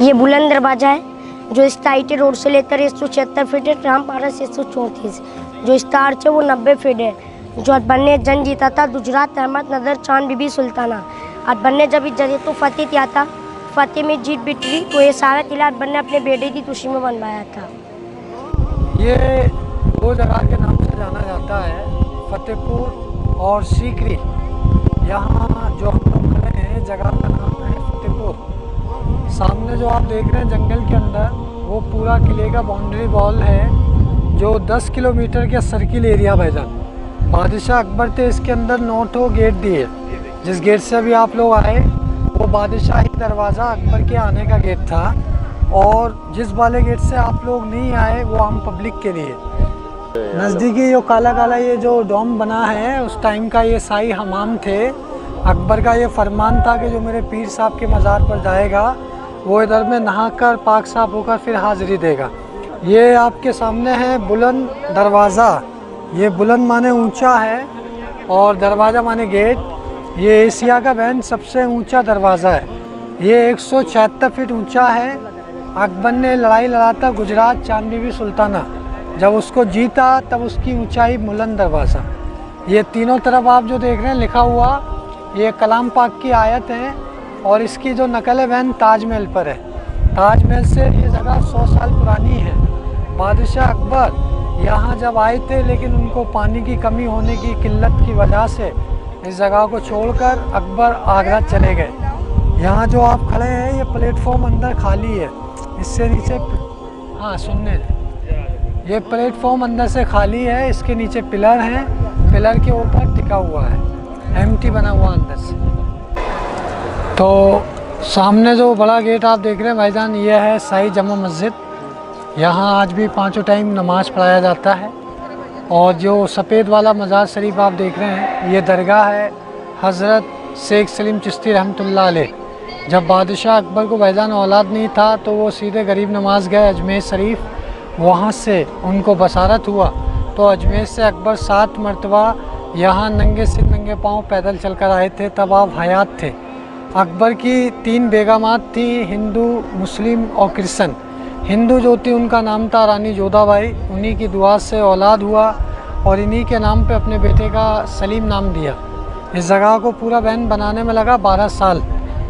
ये बुलंद दरवाज़ा है जो स्टाइटी रोड से लेकर 176 फीट है, रामपारा से 134। जो स्टार्च है वो 90 फीट है। जो अकबर ने जंग जीता था गुजरात अहमद नजर चांद बीबी सुल्ताना। अकबर ने जब तो फतेह किया था, फतेह में जीत बिटरी, तो ये सारा किला अकबर ने अपने बेटे की खुशी में बनवाया था। ये दो जगह के नाम से जाना जाता है, फतेहपुर और सीकरी। यहाँ जो हम लोग खड़े हैं जगह का नाम है फतेहपुर। सामने जो आप देख रहे हैं जंगल के अंदर, वो पूरा किले का बाउंड्री वॉल है जो 10 किलोमीटर के सर्किल एरिया भाईजान। बादशाह अकबर थे इसके अंदर 9 ठो गेट दिए। जिस गेट से अभी आप लोग आए वो बादशाही दरवाज़ा अकबर के आने का गेट था, और जिस वाले गेट से आप लोग नहीं आए वो हम पब्लिक के लिए। नज़दीकी जो काला काला ये जो डोम बना है, उस टाइम का ये शाही हमाम थे। अकबर का ये फरमान था कि जो मेरे पीर साहब के मज़ार पर जाएगा वो इधर में नहाकर पाक साफ होकर फिर हाज़िरी देगा। ये आपके सामने है बुलंद दरवाज़ा। ये बुलंद माने ऊंचा है और दरवाज़ा माने गेट। ये एशिया का वैन सबसे ऊंचा दरवाज़ा है। ये 176 फीट ऊंचा है। अकबर ने लड़ाई लड़ा था गुजरात चांद बीबी सुल्ताना, जब उसको जीता तब उसकी ऊंचाई बुलंद दरवाज़ा। ये तीनों तरफ आप जो देख रहे हैं लिखा हुआ, ये कलाम पाक की आयत है, और इसकी जो नकल है वैन ताजमहल पर है। ताजमहल से ये जगह 100 साल पुरानी है। बादशाह अकबर यहाँ जब आए थे, लेकिन उनको पानी की कमी होने की किल्लत की वजह से इस जगह को छोड़कर अकबर आगरा चले गए। यहाँ जो आप खड़े हैं ये प्लेटफॉर्म अंदर खाली है, इससे नीचे हाँ सुनने ये प्लेटफॉर्म अंदर से खाली है, इसके नीचे पिलर हैं, पिलर के ऊपर टिका हुआ है, एम्प्टी बना हुआ अंदर से। तो सामने जो बड़ा गेट आप देख रहे हैं भाईजान, ये है शाही जमा मस्जिद। यहाँ आज भी 5 टाइम नमाज पढ़ाया जाता है। और जो सफ़ेद वाला मज़ार शरीफ आप देख रहे हैं, ये दरगाह है हज़रत शेख सलीम चिश्ती रहमतुल्लाह अलैह। जब बादशाह अकबर को भाईजान औलाद नहीं था तो वो सीधे गरीब नवाज गए अजमेर शरीफ, वहाँ से उनको बसारत हुआ तो अजमेर से अकबर 7 मरतबा यहाँ नंगे सिर नंगे पाँव पैदल चलकर आए थे, तब आप हयात थे। अकबर की 3 बेगमात थी, हिंदू, मुस्लिम और क्रिश्चन। हिंदू जो थी उनका नाम था रानी जोधाबाई, उन्हीं की दुआ से औलाद हुआ और इन्हीं के नाम पे अपने बेटे का सलीम नाम दिया। इस जगह को पूरा बैन बनाने में लगा 12 साल।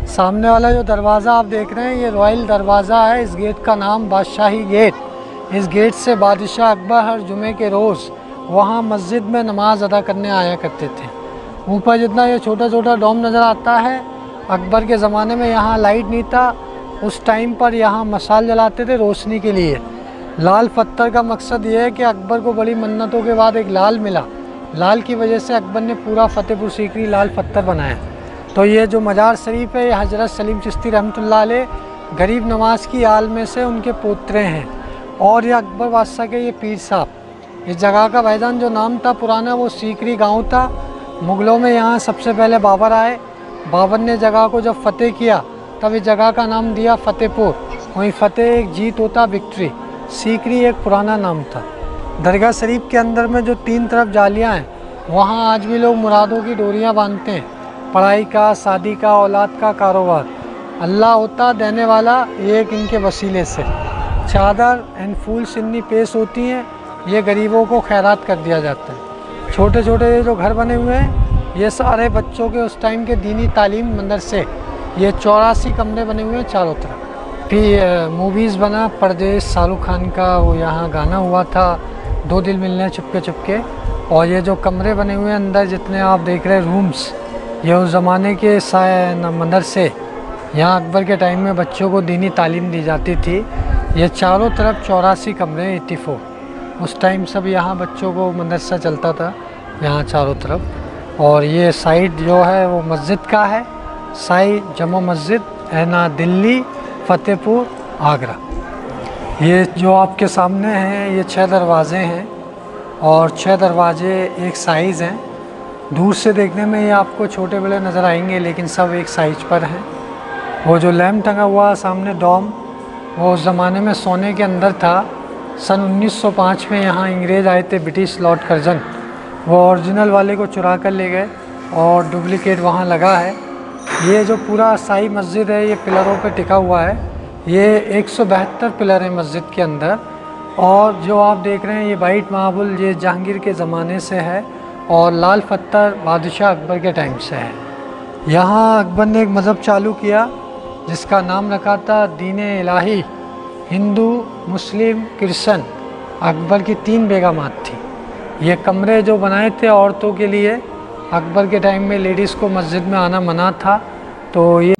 सामने वाला जो दरवाज़ा आप देख रहे हैं ये रॉयल दरवाज़ा है। इस गेट का नाम बादशाही गेट। इस गेट से बादशाह अकबर हर जुमे के रोज़ वहाँ मस्जिद में नमाज अदा करने आया करते थे। ऊपर जितना ये छोटा छोटा डोम नज़र आता है, अकबर के ज़माने में यहाँ लाइट नहीं था। उस टाइम पर यहाँ मशाल जलाते थे रोशनी के लिए। लाल पत्थर का मकसद ये है कि अकबर को बड़ी मन्नतों के बाद एक लाल मिला, लाल की वजह से अकबर ने पूरा फतेहपुर सीकरी लाल पत्थर बनाया। तो ये जो मज़ार शरीफ है ये हज़रत सलीम चिश्ती रहमतुल्लाह अलैह गरीब नवाज की आल में से उनके पोतरे हैं, और ये अकबर बादशाह के ये पीर साहब। इस जगह का भाईजान जो नाम था पुराना वो सीकरी गाँव था। मुग़लों में यहाँ सबसे पहले बाबर आए। बाबर ने जगह को जब फतेह किया तब इस जगह का नाम दिया फतेहपुर। वहीं फतेह एक जीत होता, विक्ट्री। सीकरी एक पुराना नाम था। दरगाह शरीफ के अंदर में जो 3 तरफ जालियाँ हैं, वहाँ आज भी लोग मुरादों की डोरियाँ बांधते हैं। पढ़ाई का, शादी का, औलाद का, कारोबार। अल्लाह होता देने वाला, एक इनके वसीले से चादर एंड फूल सिन्नी पेश होती हैं, ये गरीबों को खैरात कर दिया जाता है। छोटे छोटे ये जो घर बने हुए हैं ये सारे बच्चों के उस टाइम के दीनी तालीम मदरसे। ये 84 कमरे बने हुए हैं चारों तरफ। फिर मूवीज़ बना परदेश, शाहरुख खान का वो यहाँ गाना हुआ था, 2 दिल मिलने चुपके चुपके। और ये जो कमरे बने हुए हैं अंदर जितने आप देख रहे हैं रूम्स, ये उस ज़माने के मदरसे। यहाँ अकबर के टाइम में बच्चों को दीनी तालीम दी जाती थी। ये चारों तरफ 84 कमरे, 84। उस टाइम सब यहाँ बच्चों को मदरसा चलता था यहाँ चारों तरफ। और ये साइड जो है वो मस्जिद का है, शाही जमा मस्जिद, ऐना दिल्ली, फतेहपुर, आगरा। ये जो आपके सामने हैं ये 6 दरवाज़े हैं, और 6 दरवाज़े एक साइज़ हैं। दूर से देखने में ये आपको छोटे बड़े नज़र आएंगे, लेकिन सब एक साइज पर हैं। वो जो लैम्प टंगा हुआ सामने डोम, वो उस ज़माने में सोने के अंदर था। सन 1905 में यहाँ अंग्रेज़ आए थे, ब्रिटिश लॉर्ड कर्जन। वो ओरिजिनल वाले को चुरा कर ले गए और डुप्लिकेट वहाँ लगा है। ये जो पूरा शाही मस्जिद है ये पिलरों पे टिका हुआ है। ये 172 पिलर हैं मस्जिद के अंदर। और जो आप देख रहे हैं ये वाइट मार्बल, ये जहांगीर के ज़माने से है और लाल पत्थर बादशाह अकबर के टाइम से है। यहाँ अकबर ने एक मज़हब चालू किया जिसका नाम रखा था दीन-ए इलाही। हिंदू, मुस्लिम, क्रिश्चन, अकबर की 3 बेगमात थी। ये कमरे जो बनाए थे औरतों के लिए, अकबर के टाइम में लेडीज़ को मस्जिद में आना मना था, तो ये